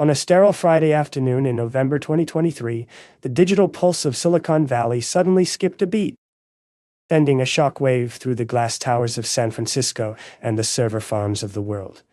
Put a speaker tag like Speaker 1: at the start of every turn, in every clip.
Speaker 1: On a sterile Friday afternoon in November 2023, the digital pulse of Silicon Valley suddenly skipped a beat, sending a shockwave through the glass towers of San Francisco and the server farms of the world.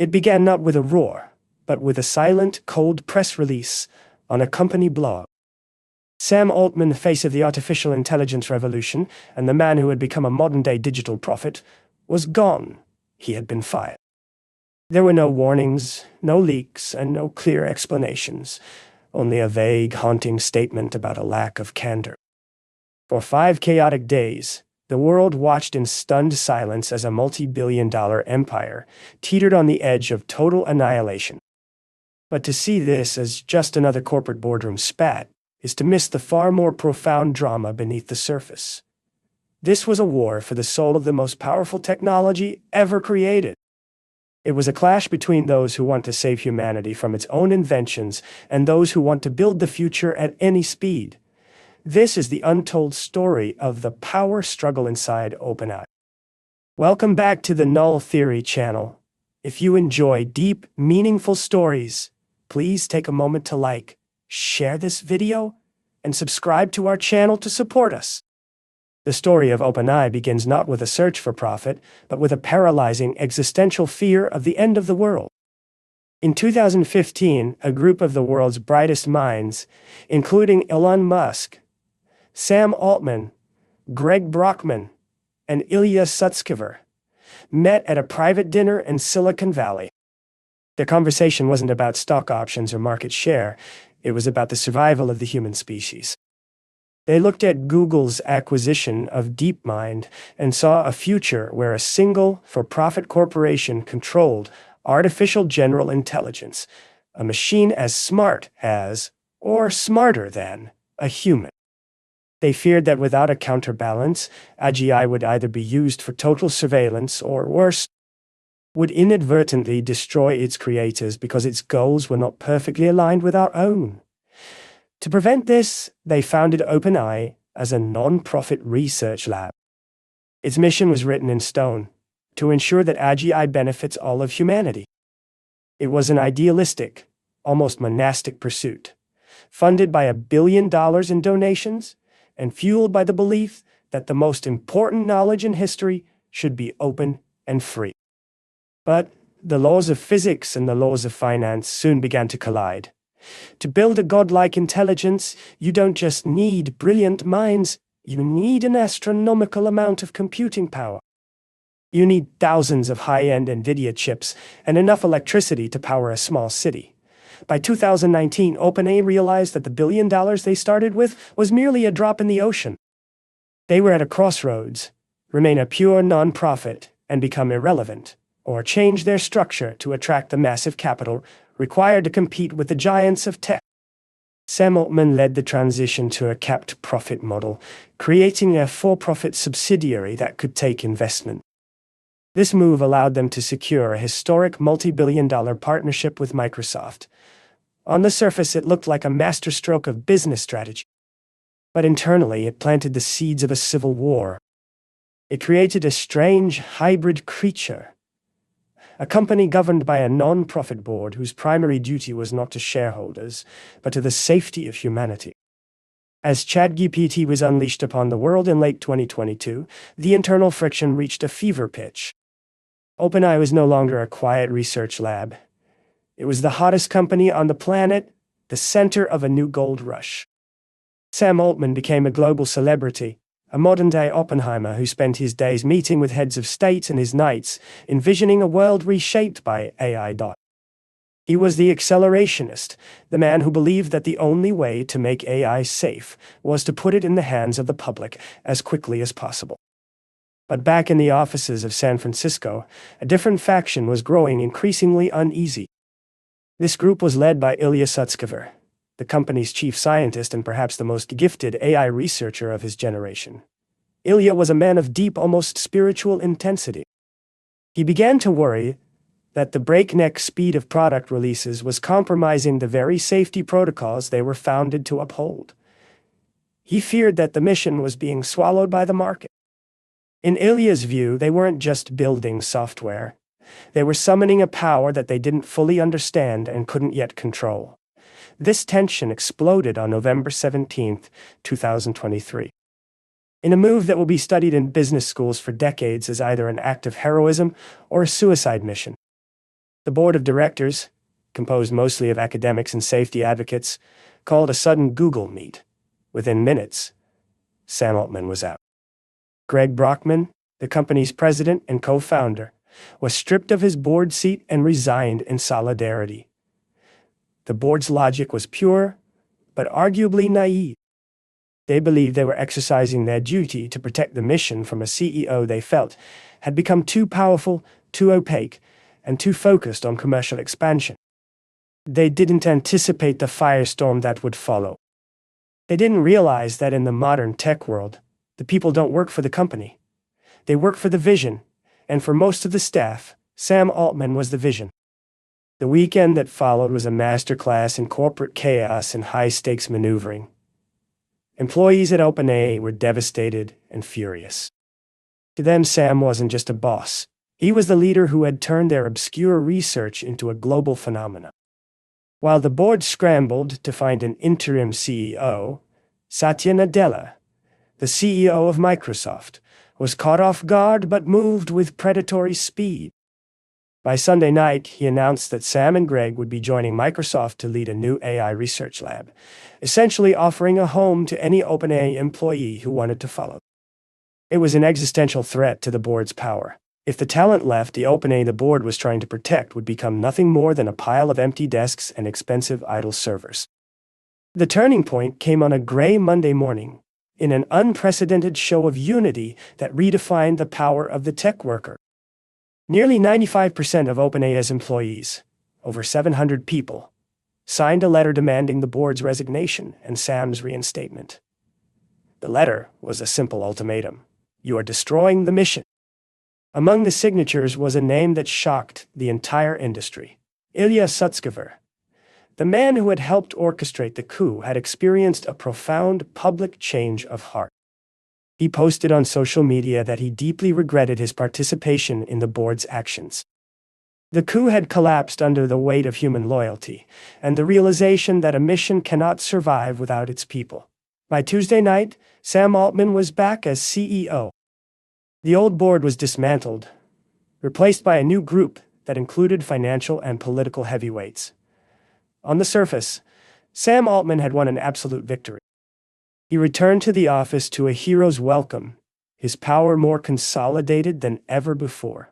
Speaker 1: It began not with a roar, but with a silent, cold press release on a company blog. Sam Altman, the face of the artificial intelligence revolution, and the man who had become a modern-day digital prophet, was gone. He had been fired. There were no warnings, no leaks, and no clear explanations, only a vague, haunting statement about a lack of candor. For 5 chaotic days, the world watched in stunned silence as a multi-billion-dollar empire teetered on the edge of total annihilation. But to see this as just another corporate boardroom spat is to miss the far more profound drama beneath the surface. This was a war for the soul of the most powerful technology ever created. It was a clash between those who want to save humanity from its own inventions and those who want to build the future at any speed. This is the untold story of the power struggle inside OpenAI. Welcome back to the Null Theory channel. If you enjoy deep, meaningful stories, please take a moment to like, share this video, and subscribe to our channel to support us. The story of OpenAI begins not with a search for profit, but with a paralyzing existential fear of the end of the world. In 2015, a group of the world's brightest minds, including Elon Musk, Sam Altman, Greg Brockman, and Ilya Sutskever, met at a private dinner in Silicon Valley. Their conversation wasn't about stock options or market share, it was about the survival of the human species. They looked at Google's acquisition of DeepMind and saw a future where a single, for-profit corporation controlled artificial general intelligence, a machine as smart as, or smarter than, a human. They feared that without a counterbalance, AGI would either be used for total surveillance or, worse, would inadvertently destroy its creators because its goals were not perfectly aligned with our own. To prevent this, they founded OpenAI as a non-profit research lab. Its mission was written in stone, to ensure that AGI benefits all of humanity. It was an idealistic, almost monastic pursuit, funded by $1 billion in donations, and fueled by the belief that the most important knowledge in history should be open and free. But the laws of physics and the laws of finance soon began to collide. To build a godlike intelligence, you don't just need brilliant minds, you need an astronomical amount of computing power. You need thousands of high-end NVIDIA chips and enough electricity to power a small city. By 2019, OpenAI realized that the $1 billion they started with was merely a drop in the ocean. They were at a crossroads: remain a pure non-profit and become irrelevant, or change their structure to attract the massive capital required to compete with the giants of tech. Sam Altman led the transition to a capped profit model, creating a for-profit subsidiary that could take investment. This move allowed them to secure a historic multi-billion-dollar partnership with Microsoft. On the surface, it looked like a masterstroke of business strategy. But internally, it planted the seeds of a civil war. It created a strange, hybrid creature. A company governed by a non-profit board whose primary duty was not to shareholders, but to the safety of humanity. As ChatGPT was unleashed upon the world in late 2022, the internal friction reached a fever pitch. OpenAI was no longer a quiet research lab. It was the hottest company on the planet, the center of a new gold rush. Sam Altman became a global celebrity, a modern-day Oppenheimer who spent his days meeting with heads of state and his nights envisioning a world reshaped by AI. He was the accelerationist, the man who believed that the only way to make AI safe was to put it in the hands of the public as quickly as possible. But back in the offices of San Francisco, a different faction was growing increasingly uneasy. This group was led by Ilya Sutskever, the company's chief scientist and perhaps the most gifted AI researcher of his generation. Ilya was a man of deep, almost spiritual intensity. He began to worry that the breakneck speed of product releases was compromising the very safety protocols they were founded to uphold. He feared that the mission was being swallowed by the market. In Ilya's view, they weren't just building software. They were summoning a power that they didn't fully understand and couldn't yet control. This tension exploded on November 17, 2023. In a move that will be studied in business schools for decades as either an act of heroism or a suicide mission. The board of directors, composed mostly of academics and safety advocates, called a sudden Google meet. Within minutes, Sam Altman was out. Greg Brockman, the company's president and co-founder, was stripped of his board seat and resigned in solidarity. The board's logic was pure, but arguably naive. They believed they were exercising their duty to protect the mission from a CEO they felt had become too powerful, too opaque, and too focused on commercial expansion. They didn't anticipate the firestorm that would follow. They didn't realize that in the modern tech world, the people don't work for the company. They work for the vision, and for most of the staff, Sam Altman was the vision. The weekend that followed was a masterclass in corporate chaos and high-stakes maneuvering. Employees at OpenAI were devastated and furious. To them, Sam wasn't just a boss. He was the leader who had turned their obscure research into a global phenomenon. While the board scrambled to find an interim CEO, Satya Nadella, the CEO of Microsoft, was caught off guard but moved with predatory speed. By Sunday night, he announced that Sam and Greg would be joining Microsoft to lead a new AI research lab, essentially offering a home to any OpenAI employee who wanted to follow. It was an existential threat to the board's power. If the talent left, the OpenAI the board was trying to protect would become nothing more than a pile of empty desks and expensive idle servers. The turning point came on a gray Monday morning, in an unprecedented show of unity that redefined the power of the tech worker. Nearly 95% of OpenAI's employees, over 700 people, signed a letter demanding the board's resignation and Sam's reinstatement. The letter was a simple ultimatum. You are destroying the mission. Among the signatures was a name that shocked the entire industry. Ilya Sutskever. The man who had helped orchestrate the coup had experienced a profound public change of heart. He posted on social media that he deeply regretted his participation in the board's actions. The coup had collapsed under the weight of human loyalty, and the realization that a mission cannot survive without its people. By Tuesday night, Sam Altman was back as CEO. The old board was dismantled, replaced by a new group that included financial and political heavyweights. On the surface, Sam Altman had won an absolute victory. He returned to the office to a hero's welcome, his power more consolidated than ever before.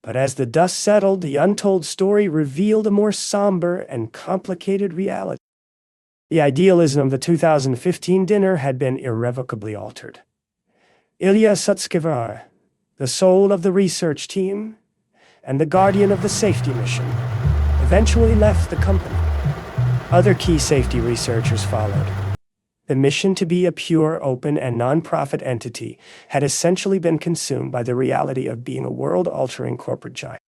Speaker 1: But as the dust settled, the untold story revealed a more somber and complicated reality. The idealism of the 2015 dinner had been irrevocably altered. Ilya Sutskever, the soul of the research team and the guardian of the safety mission, eventually left the company. Other key safety researchers followed. The mission to be a pure, open, and non-profit entity had essentially been consumed by the reality of being a world-altering corporate giant.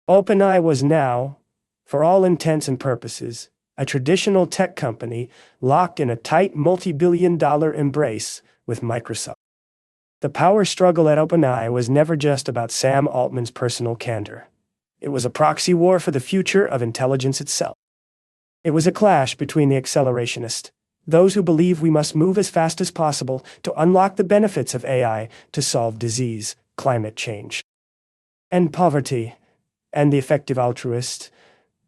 Speaker 1: OpenAI was now, for all intents and purposes, a traditional tech company locked in a tight multi-billion-dollar embrace with Microsoft. The power struggle at OpenAI was never just about Sam Altman's personal candor. It was a proxy war for the future of intelligence itself. It was a clash between the accelerationists, those who believe we must move as fast as possible to unlock the benefits of AI to solve disease, climate change, and poverty, and the effective altruists,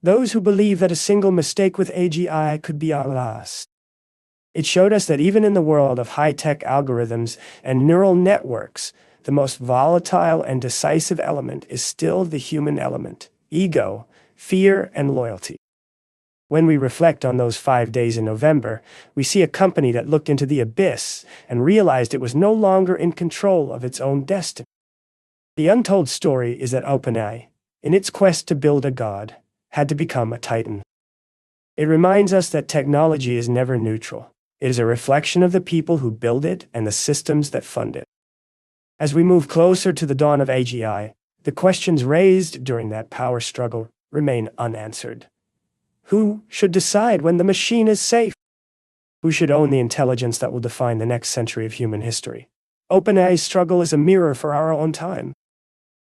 Speaker 1: those who believe that a single mistake with AGI could be our last. It showed us that even in the world of high-tech algorithms and neural networks, the most volatile and decisive element is still the human element: ego, fear, and loyalty. When we reflect on those 5 days in November, we see a company that looked into the abyss and realized it was no longer in control of its own destiny. The untold story is that OpenAI, in its quest to build a god, had to become a titan. It reminds us that technology is never neutral. It is a reflection of the people who build it and the systems that fund it. As we move closer to the dawn of AGI, the questions raised during that power struggle remain unanswered. Who should decide when the machine is safe? Who should own the intelligence that will define the next century of human history? OpenAI's struggle is a mirror for our own time.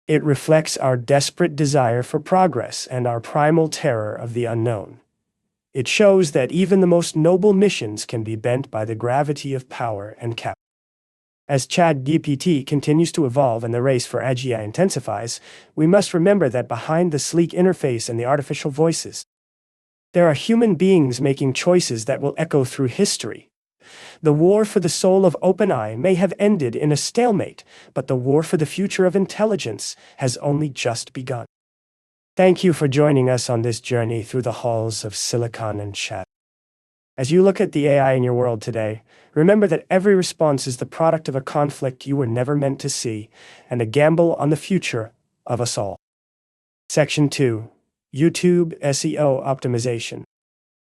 Speaker 1: It reflects our desperate desire for progress and our primal terror of the unknown. It shows that even the most noble missions can be bent by the gravity of power and capital. As ChatGPT continues to evolve and the race for AGI intensifies, we must remember that behind the sleek interface and the artificial voices, there are human beings making choices that will echo through history. The war for the soul of OpenAI may have ended in a stalemate, but the war for the future of intelligence has only just begun. Thank you for joining us on this journey through the halls of Silicon and Chat. As you look at the AI in your world today, remember that every response is the product of a conflict you were never meant to see, and a gamble on the future of us all. Section 2. YouTube SEO Optimization.